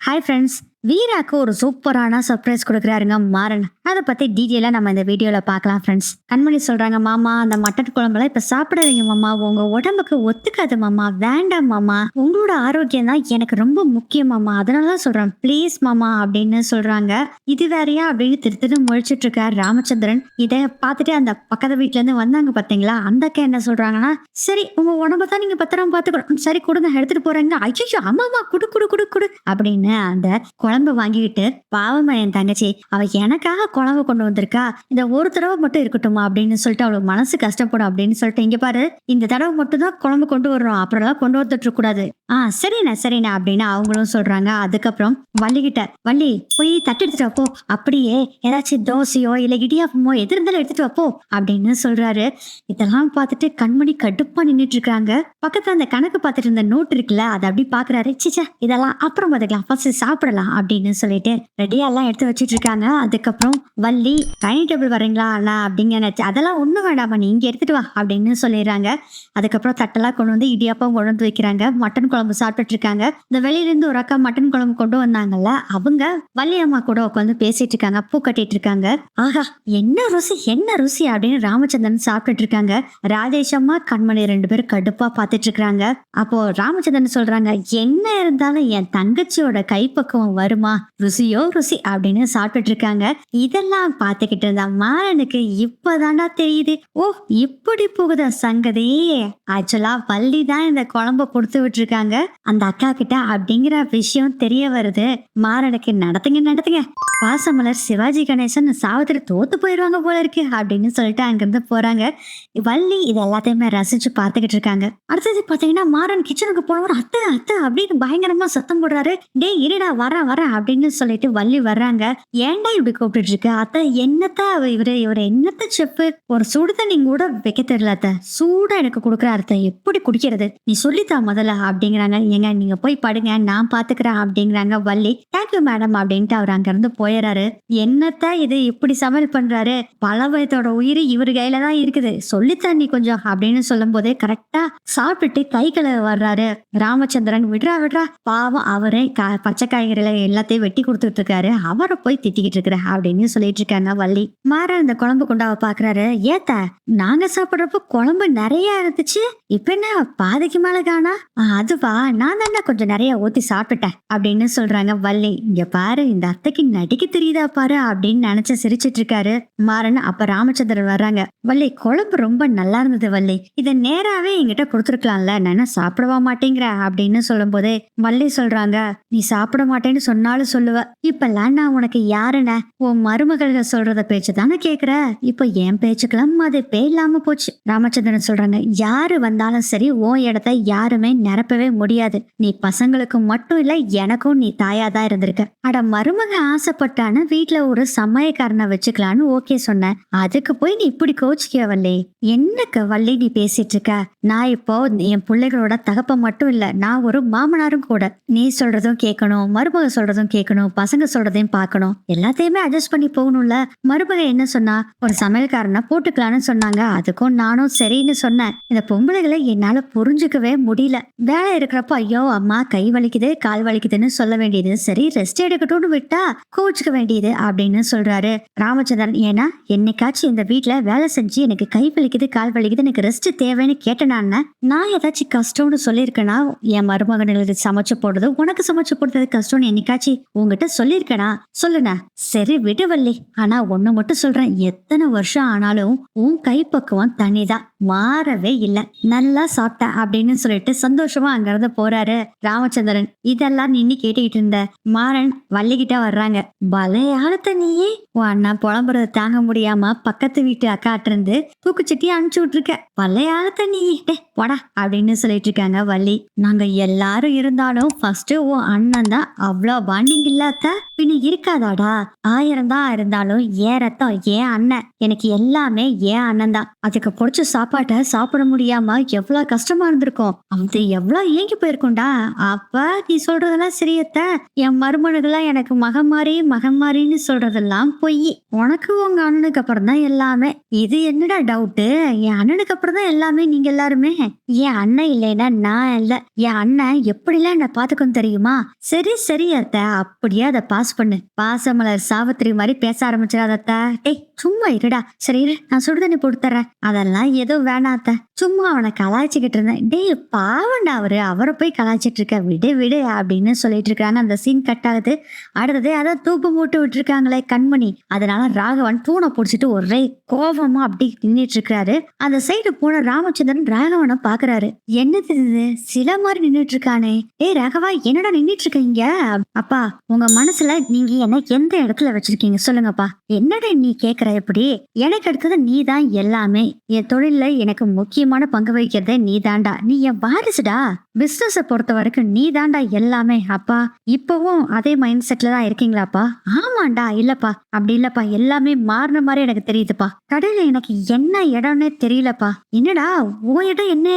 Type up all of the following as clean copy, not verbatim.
Hi friends. வீராக்கு ஒரு சூப்பரான surprise கொடுக்குறாருங்க Maran. அதை பத்தி டீட்டெயிலா நம்ம இந்த வீடியோல பார்க்கலாம் ஃப்ரெண்ட்ஸ். கண்மணி சொல்றாங்க, மாமா அந்த மட்டன் குழம்புலாம் இப்ப சாப்பிடாதீங்க மாமா, உங்க உடம்புக்கு ஒத்துக்காது மாமா, வேண்டாம் மாமா, உங்களோட ஆரோக்கியம் தான் எனக்கு ரொம்ப முக்கியம் மாமா, அதனாலதான் சொல்றேன் ப்ளீஸ் மாமா அப்படின்னு சொல்றாங்க. இது வேறையா அப்படின்னு திரு முழிச்சிட்டு இருக்காரு ராமச்சந்திரன். இதை பார்த்துட்டு அந்த பக்கத்து வீட்டுல இருந்து வந்தாங்க பாத்தீங்களா, அந்த அக்கா என்ன சொல்றாங்கன்னா, சரி உங்க உடம்ப தான் நீங்க பத்திரம் பாத்துக்கணும், சரி கொடுங்க எடுத்துட்டு போறேங்க. ஐயோ அம்மாமா குடு குடு குடு குடு அப்படின்னு அந்த குழம்பு வாங்கிக்கிட்டு, பாவமா என் தங்கச்சி அவ எனக்காக குழம்பு கொண்டு வந்திருக்கா, இந்த ஒரு தடவை மட்டும் இருக்கட்டுமா அப்படின்னு சொல்லிட்டு அவளுக்கு மனசு கஷ்டப்படும் அப்படின்னு சொல்லிட்டு, இங்க பாரு இந்த தடவை மட்டும் தான் குழம்பு கொண்டு வர்றோம், அப்புறம் கொண்டு வந்துட்டு இருக்க கூடாது. சரிண்ணா சரிண்ணா அப்படின்னு அவங்களும் சொல்றாங்க. அதுக்கப்புறம் வள்ளிக்கிட்ட, வள்ளி போய் தட்டு எடுத்துட்டு வப்போ, அப்படியே ஏதாச்சும் தோசையோ இல்ல இடியாப்பமோ எது இருந்தாலும் எடுத்துட்டு வப்போ அப்படின்னு சொல்றாரு. இதெல்லாம் பார்த்துட்டு கண்மணி கடுப்பா நின்றுட்டு இருக்காங்க. பக்கத்துல அந்த கணக்கு பார்த்துட்டு இருந்த நோட் இருக்குல்ல, அதை அப்படி பாக்குறாரு. சிச்சா இதெல்லாம் அப்புறம் பாத்துக்கலாம், ஃபர்ஸ்ட் சாப்பிடலாம் அப்படின்னு சொல்லிட்டு ரெடியா எல்லாம் எடுத்து வச்சிட்டு இருக்காங்க. அதுக்கப்புறம் வள்ளி, டைனிங் டேபிள் வரீங்களா அண்ணா அப்படிங்க, அதெல்லாம் ஒண்ணும் வேண்டாமா நீ இங்க எடுத்துட்டு வா அப்படின்னு சொல்லிடுறாங்க. அதுக்கப்புறம் தட்டெல்லாம் கொண்டு வந்து இடியாப்பம் கொண்டு வந்து வைக்கிறாங்க. மட்டன் குழம்பு சாப்பிட்டுட்டு இருக்காங்க. இந்த வெளியில இருந்து ஒரு அக்கா மட்டன் குழம்பு கொண்டு வந்தாங்கல்ல, அவங்க வள்ளி அம்மா கூட உட்காந்து பேசிட்டு இருக்காங்க, பூ கட்டிட்டு இருக்காங்க. ஆஹா என்ன ருசி என்ன ருசி அப்படின்னு ராமச்சந்திரன் சாப்பிட்டுட்டு இருக்காங்க. ராஜேஷ் அம்மா கண்மணி ரெண்டு பேரும் கடுப்பா பார்த்துட்டு இருக்காங்க. அப்போ ராமச்சந்திரன் சொல்றாங்க, என்ன இருந்தாலும் என் தங்கச்சியோட கைப்பக்குவம் வருமா, ருசியோ ருசி அப்படின்னு சாப்பிட்டுட்டு இருக்காங்க. இதெல்லாம் பார்த்துக்கிட்டு இருந்தா மாறனுக்கு இப்பதான்டா தெரியுது, ஓ இப்படி போகுத சங்கதி. ஆக்சுவலா வள்ளி தான் இந்த குழம்ப கொடுத்து விட்டுருக்காங்க அந்த அக்கா கிட்ட அப்படிங்கிற விஷயம் தெரிய வருது. மாறனுக்கு நடத்துங்க நடத்துங்க, பாசமலர் சிவாஜி கணேசன் சாவத்துல தோத்து போயிருவாங்க போல இருக்கு அப்படின்னு சொல்லிட்டு அங்கிருந்து போறாங்க. வள்ளி இது எல்லாத்தையுமே ரசிச்சு பார்த்துக்கிட்டு இருக்காங்க. அடுத்தது பாத்தீங்கன்னா மாறன் கிச்சனுக்கு போனவர், அத்தை அத்தை அப்படின்னு பயங்கரமா சத்தம் போடுறாரு. டே இருடா வரேன் வரேன் அப்படின்னு சொல்லிட்டு வள்ளி வர்றாங்க. ஏன்டா இப்படி கூப்பிட்டு இருக்கு அத்தை, என்னத்த இவரு என்னத்த செப்பு, ஒரு சுடு தண்ணி கூட வைக்க தெரியல அத்தை, சூடா எனக்கு கொடுக்குற அத்தை, எப்படி குடிக்கிறது நீ சொல்லித்தா முதல்ல அப்படிங்கிறாங்க. ஏங்க நீங்க போய் படுங்க நான் பாத்துக்கிறேன் அப்படிங்கிறாங்க வள்ளி. தேங்க்யூ மேடம் அப்படின்ட்டு அவர் அங்க இருந்து போயிடறாரு. என்னத்த இது இப்படி சமையல் பண்றாரு, பலவயத்தோட உயிர் இவரு கையில தான் இருக்குது, சொல்லித்தா நீ கொஞ்சம் அப்படின்னு சொல்லும் போதே கரெக்டா சாப்பிட்டுட்டு கை கழுவ வர்றாரு ராமச்சந்திரன். விடுறா விடுறா பாவம், அவரே பச்சை காய்கறிகளை எல்லாத்தையும் வெட்டி கொடுத்துட்டு இருக்காரு, அவரை போய் திட்டிக்கிட்டு இருக்கிற அப்படின்னு சொல்லிட்டு இருக்காங்க வள்ளி. மாற இந்த குழம்பு கொண்டாவ பாக்குறாரு. ஏத்த நாங்க சாப்பிடுறப்ப குழம்பு நிறைய இருந்துச்சு, இப்ப என்ன பாதிக்கு மேல காணா, அதுவா நான் தானே கொஞ்சம் நிறைய ஊத்தி சாப்பிட்டுட்டேன் அப்படின்னு சொல்றாங்க வள்ளி. இங்க பாரு இந்த அத்தைக்கு நடிக்க தெரியுதா பாரு அப்படின்னு நினைச்சு சிரிச்சிட்டு இருக்காரு மாறன். அப்ப ராமச்சந்திரன் வர்றாங்க. வள்ளி குழம்பு ரொம்ப நல்லா இருந்தது வள்ளி, இத நேராவே என்கிட்ட கொடுத்துருக்கலாம்ல, நான் சாப்பிடவா மாட்டேங்கிற அப்படின்னு சொல்லும் போதே வள்ளி சொல்றாங்க, நீ சாப்பிட மாட்டேன்னு சொன்னாலும் சொல்லுவ, இப்பெல்லாம் நான் உனக்கு யாருன, உன் மருமகள்கள் சொல்றத பேச்சு தானே கேக்குற, இப்ப என் பேச்சுக்கெல்லாம் மதிப்பே இல்லாம போச்சு. ராமச்சந்திரன் சொல்றாங்க, யாரு வந்தாலும் சரி உன் இடத்த யாருமே நிரப்பவே முடியாது, நீ பசங்களுக்கு மட்டும் இல்ல எனக்கும் நீ தாயாதான் இருந்திருக்க. அட மருமக ஆசைப்பட்டான வீட்டுல ஒரு சமயக்காரனை வச்சுக்கலான்னு ஓகே சொன்ன, அதுக்கு போய் நீ இப்படி கோச்சிக்க வள்ளி, என்னக்கு வள்ளி நீ பேசிட்டு இருக்க, நான் இப்போ என் பிள்ளைகளோட தகப்ப மட்டும் இல்ல, நான் ஒரு மாமனாரும் கூட, நீ சொல்றதும் கேட்கணும், மருமக சொல்றதும் கேட்கணும், பசங்க சொல்றதையும் பார்க்கணும், எல்லாத்தையுமே அட்ஜஸ்ட் பண்ணி போகணும்ல. மருமக என்ன சொன்னா, ஒரு சமையல்காரனை போட்டுக்கலான்னு சொன்னாங்க, அதுக்கும் நானும் சரின்னு சொன்னேன். இந்த பொம்பளைகளை என்னால புரிஞ்சுக்கவே முடியல, வேலை இருக்கிறப்ப ஐயோ அம்மா கை வலிக்குது கால் வலிக்குதுன்னு சொல்ல வேண்டியது சரி, ரெஸ்ட் எடுக்கட்டும்னு விட்டா கோச்சுக்க வேண்டியது அப்படின்னு சொல்றாரு ராமச்சந்திரன். ஏன்னா என்னைக்காச்சும் இந்த வீட்டுல வேலை செஞ்சு எனக்கு கை வலிக்குது கால் வலிக்குது எனக்கு ரெஸ்ட் தேவைன்னு கேட்டேனான்னு நான் ஏதாச்சும் கஷ்டம்னு சொல்லியிருக்கேனா, என் மருமகனுக்கு சமைச்சு போடுறது உனக்கு சமைச்சு போடுறது கஷ்டம்னு என்னைக்காச்சு உங்ககிட்ட சொல்லியிருக்கேனா சொல்லுன. சரி விடுவல்லி, ஆனா ஒண்ணு மட்டும் சொல்றேன், எத்தனை வருஷம் ஆனாலும் உன் கைப்பக்குவம் தனிதான், மாறவே இல்ல, நல்லா சாப்பிட்ட அப்படின்னு சொல்லிட்டு சந்தோஷமா அங்க இருந்து போறாரு ராமச்சந்திரன். இதெல்லாம் நின்னு கேட்டுக்கிட்டு இருந்த மாறன் வள்ளிக்கிட்ட வர்றாங்க. பலையாளத்த நீயே, உன் அண்ணா புலம்புறத தாங்க முடியாம பக்கத்து வீட்டு அக்காட்டு இருந்து தூக்குச்சட்டியை அனுப்பிச்சு விட்டுருக்க, பலையாளத்த நீயே போடா அப்படின்னு சொல்லிட்டு இருக்காங்க வள்ளி. நாங்க எல்லாரும் இருந்தாலும் ஃபர்ஸ்ட் உன் அண்ணன் தான், அவ்வளோ பாண்டிங் இல்லாத பின்ன இருக்காதாடா, 1000 தான் இருந்தாலும் ஏன் ரத்தம் ஏன் அண்ணன், எனக்கு எல்லாமே ஏன் அண்ணன் தான், அதுக்கு பிடிச்ச சாப்பாட்டை சாப்பிட முடியாம எவ்வளவு கஷ்டமா இருந்திருக்கும், அது எவ்வளவு ஏங்கி போயிருக்கும்டா. அப்ப நீ சொல்றதெல்லாம் சரியத்த, என் மருமனுக்கெல்லாம் எனக்கு மகமாரின்னு சொல்றதெல்லாம் பொய், உனக்கு உங்க அண்ணனுக்கு அப்புறம் தான் எல்லாமே. இது என்னடா டவுட்டு, என் அண்ணனுக்கு அப்புறம் தான் எல்லாமே நீங்க எல்லாருமே, என் அண்ணன் இல்லைன்னா நான் இல்ல, என் அண்ணன் எப்படிலாம் என்ன பாத்துக்கணும் தெரியுமா. சரி சரி அத்தை, அப்படியே அதை பாஸ் பண்ணு. பாசமலர் சாவித்திரி மாதிரி பேச ஆரம்பிச்சிடாத அத்தை. ஏய் சும்மா இருடா. சரி இரு, நான் சுடுதண்ணி போட்டு தர்றேன். அதெல்லாம் எதுவும் வேணாம் அத்தை. சும்மா அவனை கலாய்ச்சிக்கிட்டு இருந்தேன். டேய் பாவண்டா அவரை போய் கலாய்ச்சிட்டு இருக்க, விடு விடு அப்படின்னு சொல்லிட்டு இருக்காங்க. அந்த சீன் கட் ஆகுது. அடுத்தது அதான் தூக்கு மூட்டு விட்டுருக்காங்களே கண்மணி. அதனால ராகவன் தூணை பிடிச்சிட்டு ஒரே கோபமா அப்படி நின்றுட்டு இருக்காரு. அந்த சைடு போன ராமச்சந்திரன் ராகவனை பாக்குறாரு. என்னது இது சில மாதிரி நின்றுட்டு இருக்கானே. ஏய் ராகவா, என்னடா நின்றுட்டு இருக்கீங்க? அப்பா, உங்க மனசுல நீங்க என்ன எந்த இடத்துல வச்சிருக்கீங்க சொல்லுங்கப்பா. என்னடா நீ கேக்குற? எப்படி? எனக்கு அடுத்தது நீ தான் எல்லாமே. என் தொழில எனக்கு முக்கியமான பங்கு வகிக்கிறதே நீ தாண்டா. நீ என் வாரிசுடா. பிசினஸ பொறுத்த வரைக்கும் நீ தாண்டா எல்லாமே. அப்பா, இப்பவும் அதே மைண்ட் செட்ல தான் இருக்கீங்களாப்பா? ஆமாண்டா. இல்லப்பா, அப்படி இல்லப்பா, எல்லாமே மாறின மாதிரி எனக்கு தெரியுதுப்பா. கடையில எனக்கு என்ன இடம்னே தெரியலப்பா. என்னடா உன் இடம் என்ன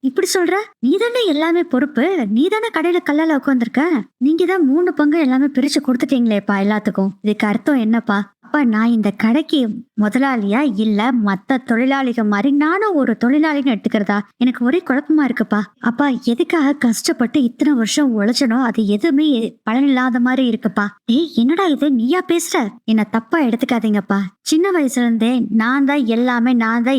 இப்படி சொல்ற? நீ தானே எல்லாமே பொறுப்பு. நீ தானே கடையில கல்லால உட்காந்துருக்க. நீங்க தான் 3 பங்கு எல்லாமே பிரிச்சு கொடுத்துட்டீங்களேப்பா எல்லாத்துக்கும். இதுக்கு அர்த்தம் என்னப்பா? அப்பா, நான் இந்த கடைக்கு முதலாளியா இல்ல மத்த தொழிலாளிகள் மாதிரி நானும் ஒரு தொழிலாளின்னு எடுத்துக்கிறதா? எனக்கு ஒரே குழப்பமா இருக்குப்பா. அப்பா, எதுக்காக கஷ்டப்பட்டு இத்தனை வருஷம் உழைச்சனோ அது எதுவுமே பலனில்லாத மாதிரி இருக்குப்பா. ஏய் என்னடா இது, நீயா பேசுற? என்ன தப்பா எடுத்துக்காதீங்கப்பா. சின்ன வயசுல இருந்தே நான் தான்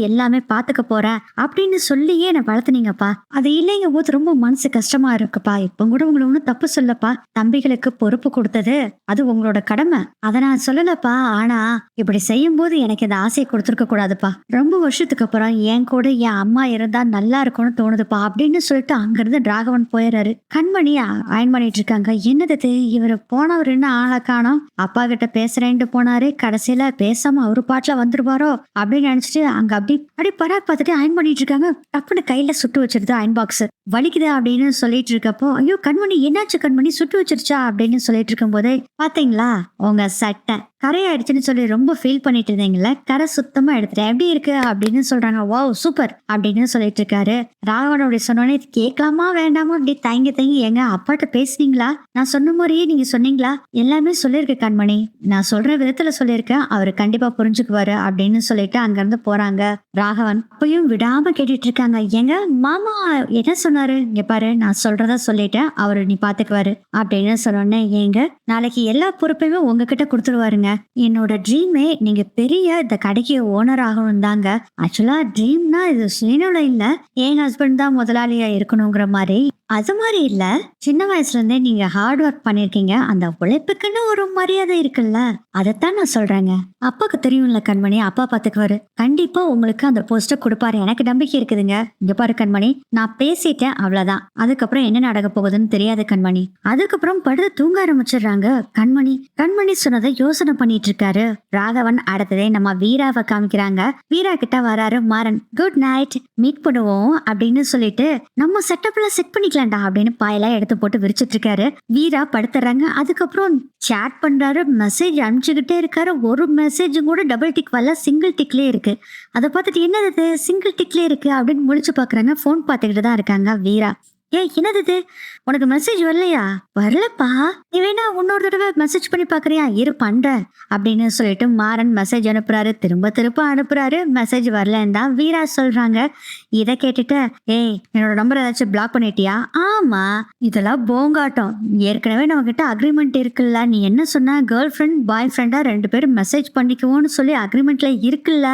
எல்லாமே பாத்துக்க போறேன் அப்படின்னு சொல்லியே என்ன வளர்த்துனீங்கப்பா. அது இல்லைங்க போது ரொம்ப மனசு கஷ்டமா இருக்குப்பா. இப்ப கூட உங்களை ஒன்னும் தப்பு சொல்லப்பா. தம்பிகளுக்கு பொறுப்பு கொடுத்தது அது உங்களோட கடமை, அதை நான் சொல்லலப்பா. ஆனா இப்படி செய்யும் போது எனக்கு இந்த ஆசையை கொடுத்துருக்க கூடாதுப்பா. ரொம்ப வருஷத்துக்கு அப்புறம் என் கூட என் அம்மா இருந்தா நல்லா இருக்கும்னு தோணுதுப்பா அப்படின்னு சொல்லிட்டு அங்கிருந்து ராகவன் போயிடுறாரு. கண்மணி அயன் பண்ணிட்டு இருக்காங்க. என்னது இவரு போனவர் என்ன ஆளை காணோம்? அப்பா கிட்ட பேசுறேன்ட்டு போனாரு, கடைசியில பேசாம அவரு பாட்டுல வந்துருவாரோ அப்படின்னு நினைச்சிட்டு அங்க அப்படி பராக் பார்த்துட்டு அயன் பண்ணிட்டு இருக்காங்க. டப்புன்னு கையில சுட்டு வச்சிருது அயன் பாக்ஸ். வலிக்குது அப்படின்னு சொல்லிட்டு இருக்கப்போ, ஐயோ கண்மணி என்னாச்சு கண்மணி, சுட்டு வச்சிருச்சா அப்படின்னு சொல்லிட்டு இருக்கும் போதே, பாத்தீங்களா உங்க சட்டை கரையாயிடுச்சுன்னு சொல்லி ரொம்ப ஃபீல் பண்ணிட்டு இருந்தீங்கல்ல, கரை சுத்தமா எடுத்துட்டேன், எப்படி இருக்கு அப்படின்னு சொல்றாங்க. வாவ் சூப்பர் அப்படின்னு சொல்லிட்டு இருக்காரு. ராகவன் அப்படி சொன்னோடனே கேட்கலாமா வேண்டாமா அப்படி தயங்கி எங்க அப்பாட்ட பேசுனீங்களா? நான் சொன்ன மாதிரியே நீங்க சொன்னீங்களா? எல்லாமே சொல்லியிருக்கேன் கண்மணி, நான் சொல்ற விதத்துல சொல்லியிருக்கேன், அவரு கண்டிப்பா புரிஞ்சுக்குவாரு அப்படின்னு சொல்லிட்டு அங்க இருந்து போறாங்க. ராகவன் அப்பயும் விடாம கேட்டுட்டு இருக்காங்க. எங்க மாமா என்ன சொன்னாரு? இங்க பாரு, நான் சொல்றதா சொல்லிட்டேன், அவரு நீ பாத்துக்குவாரு அப்படின்னு சொன்னோடனே, ஏங்க நாளைக்கு எல்லா பொறுப்பையுமே உங்ககிட்ட கொடுத்துருவாருங்க. என்னோட ட்ரீமே நீங்க பெரிய இந்த கடைக்கு ஓனர் ஆகணும் தாங்க. ஆக்சுவலா ட்ரீம்னா இது சுயநலம் இல்ல, என் ஹஸ்பண்ட் தான் முதலாளியா இருக்கணுங்கிற மாதிரி. அது மாதிரி இல்ல, சின்ன வயசுல இருந்தே நீங்க ஹார்ட் ஒர்க் பண்ணிருக்கீங்க, அந்த உழைப்புக்குன்னு ஒரு மரியாதை இருக்குல்ல, அதைத்தான் நான் சொல்றேங்க. அப்பாக்கு தெரியும்ல கண்மணி, அப்பா பாத்துக்குவாரு, கண்டிப்பா உங்களுக்கு அந்த போஸ்ட கொடுப்பாரு, எனக்கு நம்பிக்கை இருக்குதுங்க. இங்க பாரு கண்மணி, நான் பேசிட்டேன் அவ்வளவுதான், அதுக்கப்புறம் என்ன நடக்க போகுதுன்னு தெரியாது கண்மணி. அதுக்கப்புறம் படுத்து தூங்க ஆரம்பிச்சிடுறாங்க கண்மணி. கண்மணி சொன்னதை யோசனை பண்ணிட்டு இருக்காரு ராகவன். அடுத்ததே நம்ம வீராவை காமிக்கிறாங்க. வீரா கிட்ட வராரு மாறன். குட் நைட், மீட் பண்ணுவோம் அப்படின்னு சொல்லிட்டு நம்ம செட்டப்ல செட் பண்ணிக்கலாம் அப்படின்னு பாயெல்லாம் எடுத்து போட்டு விரிச்சிட்டு இருக்காரு. வீரா படுத்துறாங்க. அதுக்கப்புறம் சாட் பண்றாரு, மெசேஜ் அனுப்பிச்சுக்கிட்டே இருக்காரு. ஒரு மெசேஜ் கூட டபுள் டிக் வரல, சிங்கிள் டிக்லயே இருக்கு. அதை பார்த்துட்டு என்னது சிங்கிள் டிக்லயே இருக்கு அப்படின்னு முடிச்சு பாக்குறாங்க. போன் பார்த்துக்கிட்டு தான் இருக்காங்க வீரா. ஏய் என்னது உனக்கு மெசேஜ் வரலையா? வரலப்பா, நீ வேணா இன்னொரு தடவை மெசேஜ் பண்ணி பாக்குறியா? இரு பண்ற அப்படின்னு சொல்லிட்டு மாறன் மெசேஜ் அனுப்புறாரு. திரும்ப அனுப்புறாரு, மெசேஜ் வரலன்னு தான் வீரா சொல்றாங்க. இதை கேட்டுட்டு, ஏய் என்னோட நம்பர் ஏதாச்சும் பிளாக் பண்ணிட்டியா? ஆமா, இதெல்லாம் போங்காட்டம், ஏற்கனவே நம்ம கிட்ட அக்ரிமெண்ட் இருக்குல்ல, நீ என்ன சொன்ன, கேர்ள் ஃப்ரெண்ட் பாய் ஃப்ரெண்டா 2 பேரும் மெசேஜ் பண்ணிக்குவோன்னு சொல்லி அக்ரிமெண்ட்ல இருக்குல்ல,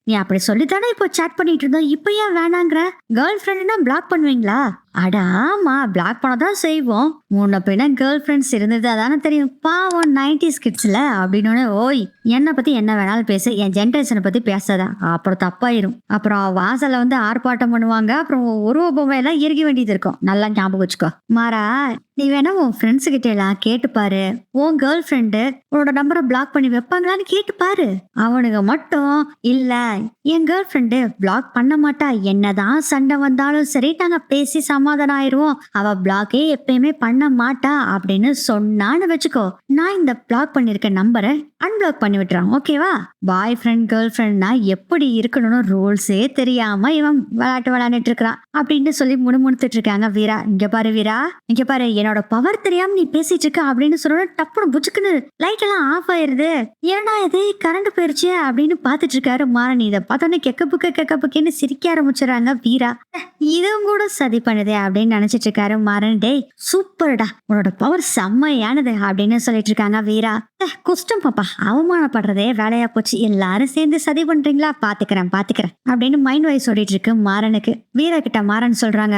நீ அப்படி சொல்லித்தானே இப்போ சாட் பண்ணிட்டு இருந்தோம், இப்போ ஏன் வேணாங்கிற? கேர்ள் ஃப்ரெண்ட்னா பிளாக் பண்ணுவீங்களா? அட ஆமா, பிளாக் பண்ணதான் செய்வோம், முன்ன பின்ன கேர்ள் ஃப்ரெண்ட்ஸ் இருந்தது அதானே தெரியும், பாவம் 90s கிட்ஸ்ல அப்படின்னு. ஓய் என்னை பத்தி என்ன வேணாலும் பேசு, என் ஜென்ரேஷனை பத்தி பேசாதான், அப்புறம் தப்பாயிரும். அப்புறம் வாசல்ல வந்து ஆர்ப்பாட்டம் பண்ணுவாங்க, அப்புறம் உருவ பொம்மையெல்லாம் எரிக்க வேண்டியது இருக்கும், நல்லா ஞாபகம் வச்சுக்கோ. மாறா, நீ வேணா உன் ஃப்ரெண்ட்ஸ் கிட்ட எல்லாம் கேட்டு பாரு, உன் கேர்ள் ஃப்ரெண்டு உன்னோட நம்பரை பிளாக் பண்ணி வைப்பாங்களான்னு கேட்டு பாரு. அவனுங்க மட்டும் இல்ல, என் கேர்ள் ஃப்ரெண்டு பிளாக் பண்ண மாட்டா, என்னதான் சண்டை வந்தாலும் சரி நாங்க பேசி சமாதானம் ஆயிடுவோம், அவ பிளாக்கே எப்பயுமே பண்ண மாட்டா அப்படின்னு சொன்னான்னு வச்சுக்கோ, நான் இந்த பிளாக் பண்ணிருக்க நம்பரை அன்பிளாக் பண்ணி விட்டுறான், ஓகேவா? பாய் ஃப்ரெண்ட் கேர்ள் ஃப்ரெண்ட்னா எப்படி இருக்கணும்னு ரூல்ஸே தெரியாம இவன் விளையாட்டு விளையாண்டுட்டு இருக்கிறான் அப்படின்னு சொல்லி முணுமுணுத்துட்டு இருக்காங்க வீரா. இங்க பாரு வீரா, இங்க பாரு, என்னோட பவர் தெரியாம நீ பேசிட்டு இருக்க அப்படின்னு சொன்ன டப்புனு புச்சுக்குன்னு லைட் எல்லாம் ஆஃப் ஆயிருது. ஏன்னா இது கரண்ட் போயிருச்சு அப்படின்னு பாத்துட்டு இருக்காரு மாறன். இதை பார்த்தோன்னே கெக்க புக்கேன்னு சிரிக்க ஆரம்பிச்சுறாங்க வீரா. இதுவும் கூட சதி பண்ணுதே அப்படின்னு நினைச்சிட்டு இருக்காரு மாறன். டேய் சூப்பர்டா, உன்னோட பவர் செம்மையானது அப்படின்னு சொல்லிட்டு இருக்காங்க வீரா. குஷ்டம் பாப்பா, அவமானப்படுறதே வேலையா போச்சு, எல்லாரும் சேர்ந்து சதி பண்றீங்களா, பாத்துக்கிறேன் அப்படின்னு மைண்ட் வாய்ஸ் ஓடிட்டு இருக்கு மாறனுக்கு. வீரா கிட்ட மாறன் சொல்றாங்க,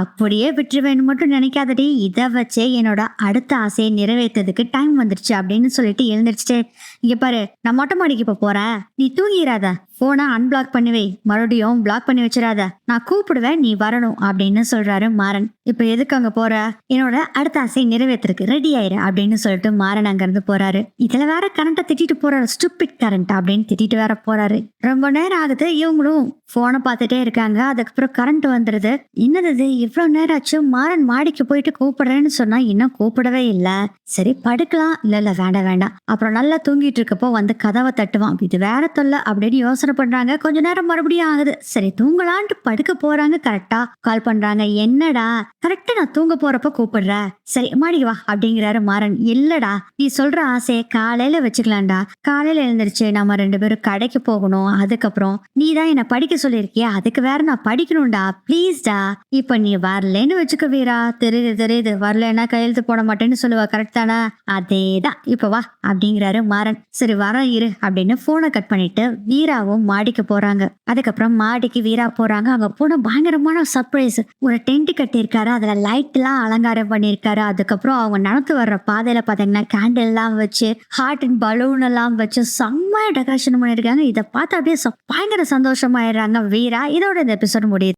அப்படியே விட்டுருவேன்னு மட்டும் நினைக்காதடி, இதை வச்சே என்னோட அடுத்த ஆசையை நிறைவேற்றதுக்கு டைம் வந்துருச்சு அப்படின்னு சொல்லிட்டு எழுந்திருச்சு. இங்க பாரு, நான் மொட்டை மாடிக்கு இப்ப போறேன், நீ தூங்கிடாத, போனை அன்பிளாக் பண்ணி வை, மறுபடியும் பிளாக் பண்ணி வச்சிடாத, நான் கூப்பிடுவேன், நீ வரணும் அப்படின்னு சொல்றாரு மாறன். இப்ப எதுக்கு அங்க போற, என்னோட அடுத்த ஆசையை நிறைவேற்றுறதுக்கு ரெடி ஆயிரு அப்படின்னு சொல்லிட்டு மாறன் அங்க இருந்து போறாரு. இதுல வேற கரண்ட்டை திட்டிட்டு போறாரு, ஸ்டூபிட் கரண்ட் அப்படின்னு திட்டிட்டு வேற போறாரு. ரொம்ப நேரம் ஆகுது, இவங்களும் போனை பார்த்துட்டே இருக்காங்க. அதுக்கப்புறம் கரண்ட் வந்துருது. என்னது இவ்வளவு நேரம் ஆச்சு, மாறன் மாடிக்கு போயிட்டு கூப்பிடுறேன்னு சொன்னா இன்னும் கூப்பிடவே இல்ல. சரி படுக்கலாம், இல்ல வேண்டாம். அப்புறம் நல்லா தூங்கிட்டு இருக்கப்போ வந்து கதவை தட்டுவான். இது வேற தொல்லை அப்படின்னு யோசனை பண்றாங்க. கொஞ்ச நேரம் மறுபடியும் ஆகுது. சரி தூங்கலான்ட்டு படுக்க போறாங்க. கரெக்டா கால் பண்றாங்க. என்னடா, கரெக்டா நான் தூங்க போறப்ப கூப்பிடுற, சரி மாடிக்கு வா அப்படிங்கிறாரு மாறன். இல்லடா, நீ சொல்ற ஆசையை காலையில வச்சுக்கலாம்டா, காலையில எழுந்திருச்சு நம்ம 2 பேரும் கடைக்கு போகணும், அதுக்கப்புறம் நீ தான் என்ன படிக்க சொல்லியிருக்கியா, அதுக்கு வேற நான் படிக்கணும்டா, பிளீஸ்டா. இப்ப நீ வரலன்னு வச்சுக்க வீரா, தெரியுது வரலன்னா கையெழுத்து போட மாட்டேன்னு சொல்லுவா, கரெக்ட் தானே, அதேதான், இப்ப வா அப்படிங்கிறாரு மாறன். சரி வர இரு அப்படின்னு போனை கட் பண்ணிட்டு வீராவும் மாடிக்கு போறாங்க. அதுக்கப்புறம் மாடிக்கு வீரா போறாங்க. அங்க போன பயங்கரமான சர்ப்ரைஸ், ஒரு டென்ட் கட்டி இருக்காரு, அதுல லைட் எல்லாம் அலங்காரம் பண்ணிருக்காரு. அதுக்கப்புறம் அவங்க நடந்து வர்ற பாதையில பாத்தீங்கன்னா கேண்டில் எல்லாம் வச்சு, ஹார்ட் அண்ட் பலூன் எல்லாம் வச்சு செம்மையா டெக்கரேஷன் பண்ணிருக்காங்க. இதை பார்த்து அப்படியே பயங்கர சந்தோஷமாயிடுறாங்க வீரா. இதோட இந்த எபிசோட் முடியுது.